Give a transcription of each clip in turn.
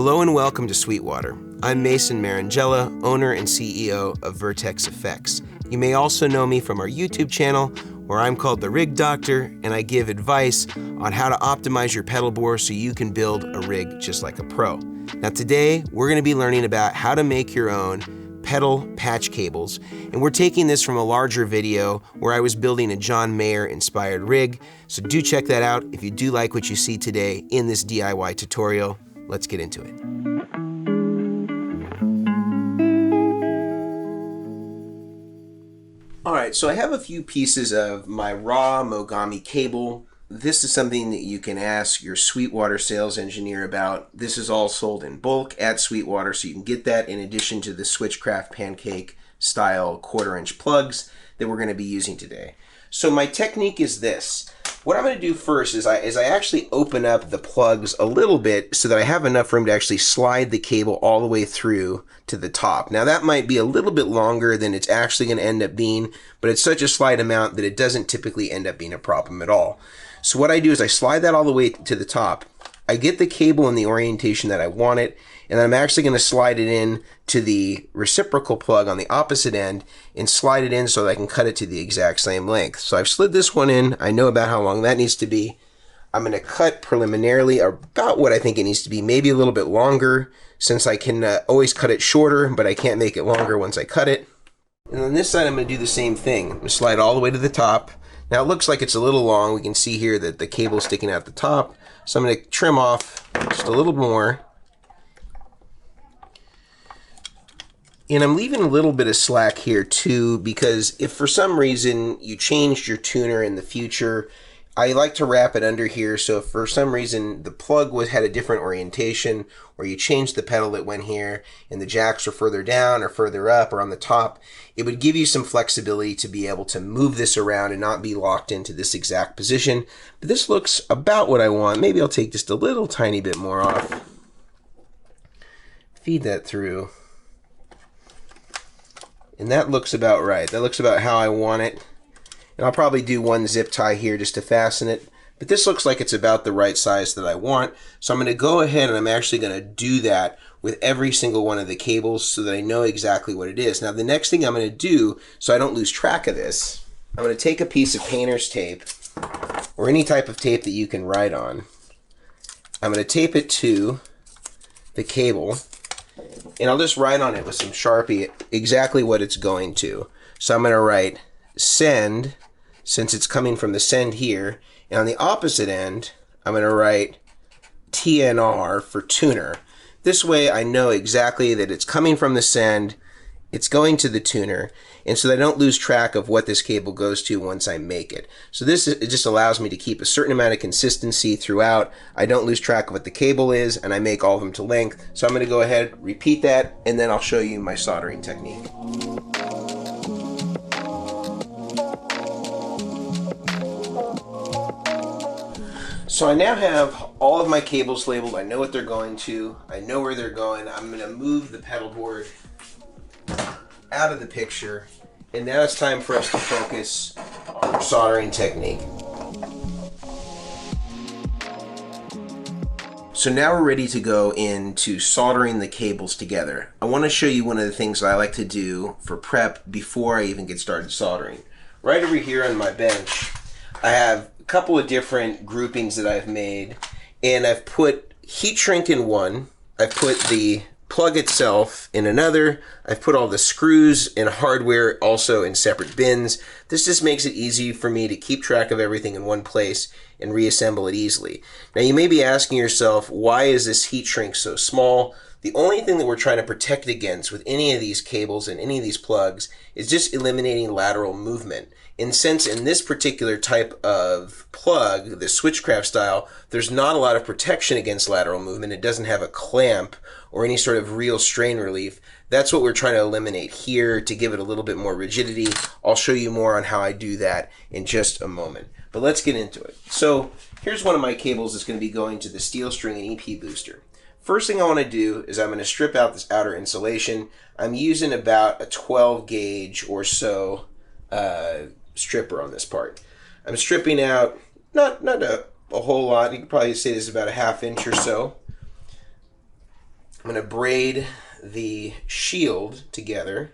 Hello and welcome to Sweetwater. I'm Mason Marangella, owner and CEO of Vertex Effects. You may also know me from our YouTube channel, where I'm called the Rig Doctor, and I give advice on how to optimize your pedal bore so you can build a rig just like a pro. Now today, we're going to be learning about how to make your own pedal patch cables, and we're taking this from a larger video where I was building a John Mayer inspired rig, so do check that out if you do like what you see today in this DIY tutorial. Let's get into it. Alright, so I have a few pieces of my raw Mogami cable. This is something that you can ask your Sweetwater sales engineer about. This is all sold in bulk at Sweetwater, so you can get that in addition to the Switchcraft pancake style 1/4 inch plugs that we're going to be using today. So my technique is this. What I'm going to do first is I actually open up the plugs a little bit so that I have enough room to actually slide the cable all the way through to the top. Now that might be a little bit longer than it's actually going to end up being, but it's such a slight amount that it doesn't typically end up being a problem at all. So what I do is I slide that all the way to the top. I get the cable in the orientation that I want it, and I'm actually going to slide it in to the reciprocal plug on the opposite end and slide it in so that I can cut it to the exact same length. So I've slid this one in. I know about how long that needs to be. I'm going to cut preliminarily about what I think it needs to be, maybe a little bit longer, since I can always cut it shorter, but I can't make it longer once I cut it. And on this side, I'm going to do the same thing. I'm going to slide all the way to the top. Now it looks like it's a little long. We can see here that the cable's sticking out the top. So I'm going to trim off just a little more. And I'm leaving a little bit of slack here too, because if for some reason you changed your tuner in the future, I like to wrap it under here. So if for some reason the plug had a different orientation, or you changed the pedal that went here and the jacks are further down or further up or on the top, it would give you some flexibility to be able to move this around and not be locked into this exact position. But this looks about what I want. Maybe I'll take just a little tiny bit more off. Feed that through. And that looks about right. That looks about how I want it. And I'll probably do one zip tie here just to fasten it. But this looks like it's about the right size that I want. So I'm going to go ahead and I'm actually going to do that with every single one of the cables so that I know exactly what it is. Now the next thing I'm going to do, so I don't lose track of this, I'm going to take a piece of painter's tape, or any type of tape that you can write on. I'm going to tape it to the cable, and I'll just write on it with some Sharpie exactly what it's going to. So I'm going to write send, since it's coming from the send here, and on the opposite end, I'm going to write TNR for tuner. This way I know exactly that it's coming from the send, it's going to the tuner, and so that I don't lose track of what this cable goes to once I make it. So it just allows me to keep a certain amount of consistency throughout. I don't lose track of what the cable is, and I make all of them to length. So I'm going to go ahead, repeat that, and then I'll show you my soldering technique. So I now have all of my cables labeled. I know what they're going to. I know where they're going. I'm going to move the pedal board out of the picture. And now it's time for us to focus on our soldering technique. So now we're ready to go into soldering the cables together. I want to show you one of the things that I like to do for prep before I even get started soldering. Right over here on my bench, I have a couple of different groupings that I've made, and I've put heat shrink in one, I've put the plug itself in another, I've put all the screws and hardware also in separate bins. This just makes it easy for me to keep track of everything in one place and reassemble it easily. Now you may be asking yourself, why is this heat shrink so small? The only thing that we're trying to protect against with any of these cables and any of these plugs is just eliminating lateral movement. And since in this particular type of plug, the Switchcraft style, there's not a lot of protection against lateral movement. It doesn't have a clamp or any sort of real strain relief. That's what we're trying to eliminate here to give it a little bit more rigidity. I'll show you more on how I do that in just a moment. But let's get into it. So here's one of my cables that's going to be going to the steel string and EP booster. First thing I want to do is I'm going to strip out this outer insulation. I'm using about a 12 gauge or so stripper on this part. I'm stripping out not a whole lot. You could probably say this is about a 1/2 inch or so. I'm going to braid the shield together.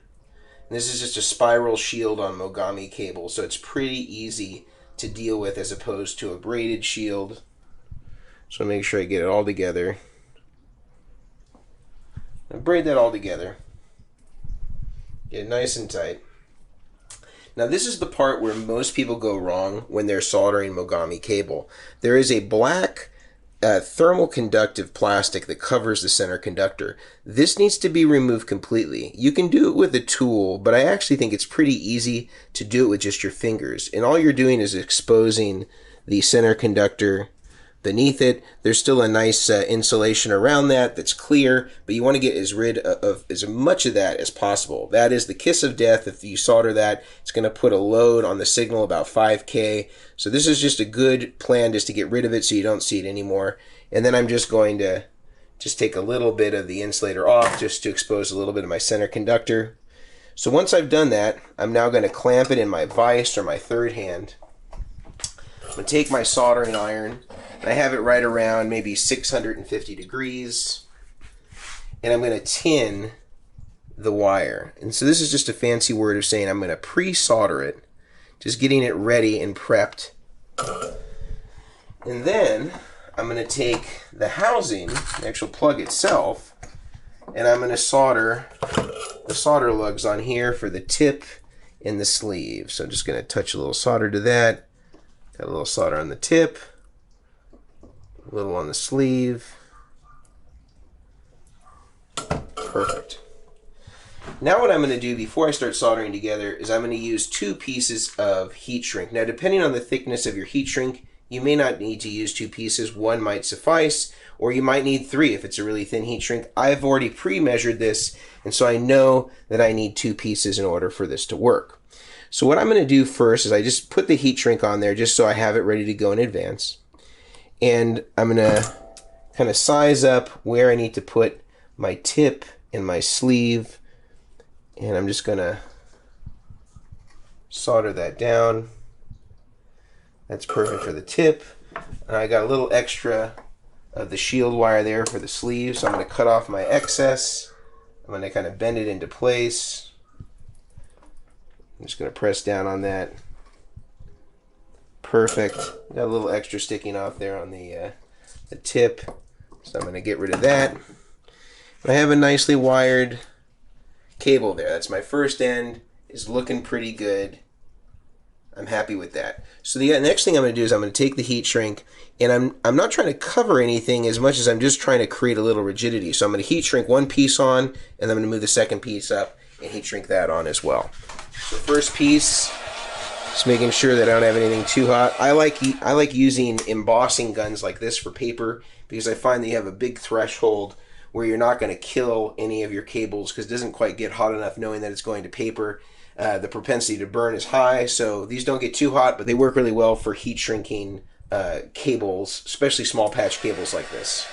And this is just a spiral shield on Mogami cable, so it's pretty easy to deal with as opposed to a braided shield. So make sure I get it all together. And braid that all together. Get it nice and tight. Now this is the part where most people go wrong when they're soldering Mogami cable. There is a black thermal conductive plastic that covers the center conductor. This needs to be removed completely. You can do it with a tool, but I actually think it's pretty easy to do it with just your fingers. And all you're doing is exposing the center conductor beneath it. There's still a nice insulation around that that's clear, but you want to get rid of as much of that as possible. That is the kiss of death. If you solder that, it's going to put a load on the signal about 5K. So this is just a good plan just to get rid of it so you don't see it anymore. And then I'm just going to take a little bit of the insulator off just to expose a little bit of my center conductor. So once I've done that, I'm now going to clamp it in my vise or my third hand. I'm going to take my soldering iron. I have it right around maybe 650 degrees, and I'm going to tin the wire. And so this is just a fancy word of saying I'm going to pre-solder it, just getting it ready and prepped. And then I'm going to take the housing, the actual plug itself, and I'm going to solder the solder lugs on here for the tip and the sleeve. So I'm just going to touch a little solder to that. Got a little solder on the tip. A little on the sleeve. Perfect. Now what I'm going to do before I start soldering together is I'm going to use 2 pieces of heat shrink. Now depending on the thickness of your heat shrink, you may not need to use 2 pieces. 1 might suffice, or you might need 3 if it's a really thin heat shrink. I've already pre-measured this, and so I know that I need 2 pieces in order for this to work. So what I'm going to do first is I just put the heat shrink on there just so I have it ready to go in advance. And I'm going to kind of size up where I need to put my tip and my sleeve. And I'm just going to solder that down. That's perfect for the tip. And I got a little extra of the shield wire there for the sleeve. So I'm going to cut off my excess. I'm going to kind of bend it into place. I'm just going to press down on that. Perfect. Got a little extra sticking off there on the tip, so I'm going to get rid of that. I have a nicely wired cable there. That's my first end. Is looking pretty good. I'm happy with that. So the next thing I'm going to do is I'm going to take the heat shrink, and I'm not trying to cover anything as much as I'm just trying to create a little rigidity. So I'm going to heat shrink one piece on, and then I'm going to move the second piece up and heat shrink that on as well. So first piece. Just making sure that I don't have anything too hot. I like using embossing guns like this for paper because I find that you have a big threshold where you're not going to kill any of your cables because it doesn't quite get hot enough knowing that it's going to paper. The propensity to burn is high, so these don't get too hot, but they work really well for heat shrinking cables, especially small patch cables like this.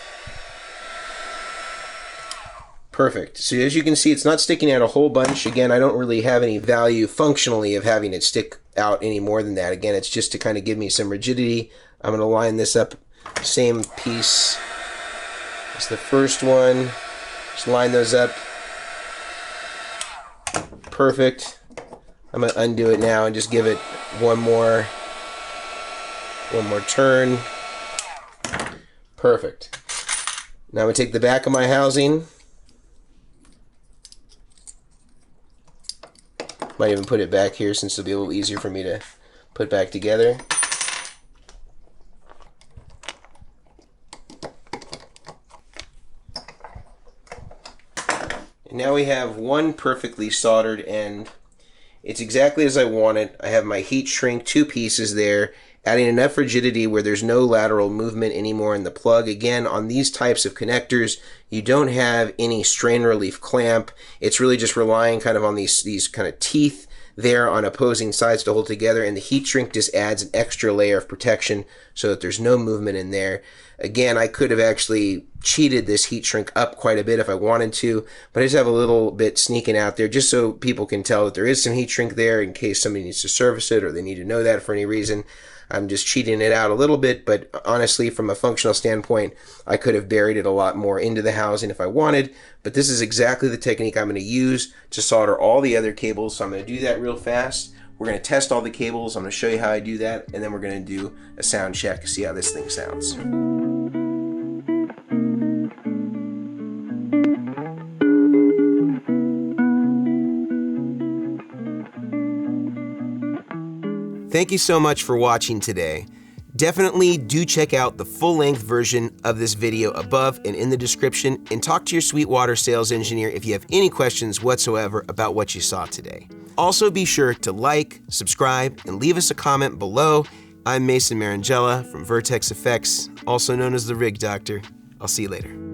Perfect. So as you can see, it's not sticking out a whole bunch. Again, I don't really have any value functionally of having it stick out any more than that. Again, it's just to kind of give me some rigidity. I'm going to line this up, same piece as the first one. Just line those up. Perfect. I'm going to undo it now and just give it one more turn. Perfect. Now I'm going to take the back of my housing. Might even put it back here since it'll be a little easier for me to put back together. And now we have one perfectly soldered end. It's exactly as I want it. I have my heat shrink 2 pieces there, adding enough rigidity where there's no lateral movement anymore in the plug. Again, on these types of connectors, you don't have any strain relief clamp. It's really just relying kind of on these kind of teeth there on opposing sides to hold together, and the heat shrink just adds an extra layer of protection so that there's no movement in there. Again, I could have actually cheated this heat shrink up quite a bit if I wanted to, but I just have a little bit sneaking out there just so people can tell that there is some heat shrink there in case somebody needs to service it or they need to know that for any reason. I'm just cheating it out a little bit, but honestly, from a functional standpoint, I could have buried it a lot more into the housing if I wanted, but this is exactly the technique I'm going to use to solder all the other cables. So I'm going to do that real fast. We're going to test all the cables. I'm going to show you how I do that, and then we're going to do a sound check to see how this thing sounds. Thank you so much for watching today. Definitely do check out the full-length version of this video above and in the description, and talk to your Sweetwater sales engineer if you have any questions whatsoever about what you saw today. Also be sure to like, subscribe, and leave us a comment below. I'm Mason Marangella from Vertex Effects, also known as the Rig Doctor. I'll see you later.